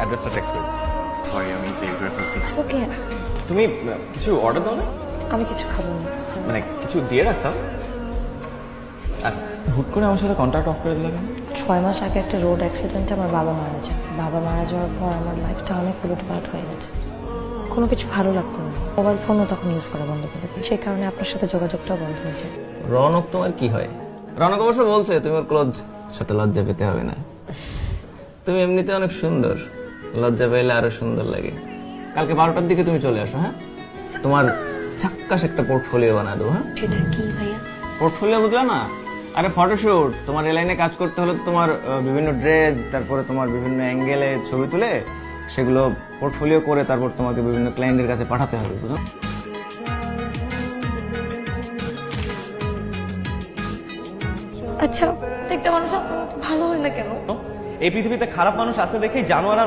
অ্যাড্রেসটা টেক্সট করে দিচ্ছি। সরি আমি দেরি করে ফেলছি। ওকে, তুমি কিছু অর্ডার দাও না, আমি কিছু খাবো না। মানে কিছু দিয়ে রাখতাম। আচ্ছা, হুট করে আমার সাথে কন্ট্যাক্ট অফ করে দিলে কেন? 6 মাস আগে একটা রোড অ্যাক্সিডেন্টে আমার বাবা মারা যায়। বাবা মারা যাওয়ার পর আমার লাইফটা অনেক উলটপালট হয়ে গেছে। কোনো কিছু ভালো লাগতো না। মোবাইল ফোনও তখন ইউজ করা বন্ধ করে দিই। সেই কারণে আপনার সাথে যোগাযোগটাও বন্ধ হয়ে যায়। রনক তোমার কি হয়? রনক অবশ্য বলছে তুমি ওর ক্লোজ, সাথে লজ্জা পেতে হবে না। তুমি এমনিতে অনেক সুন্দর, লজ্জা পেলে আরো সুন্দর লাগে। কালকে 12টার দিকে তুমি চলে আসো, হ্যাঁ? তোমার চাক্কাস একটা পোর্টফোলিও বানা দেবো, হ্যাঁ? সেটা কি ভাইয়া? পোর্টফোলিও বুঝলে না? আরে ফটোশুট, তোমার এই লাইনে কাজ করতে হলে তো তোমার বিভিন্ন ড্রেস, তারপরে তোমার বিভিন্ন অ্যাঙ্গেলে ছবি তুলে সেগুলো পোর্টফোলিও করে তারপর তোমাকে বিভিন্ন ক্লায়েন্টের কাছে পাঠাতে হবে, বুঝো? আচ্ছা, একটা মানুষ আপনার মতো ভালো হয় না কেন? এই পৃথিবীতে খারাপ মানুষ আছে দেখেই জানোয়ার আর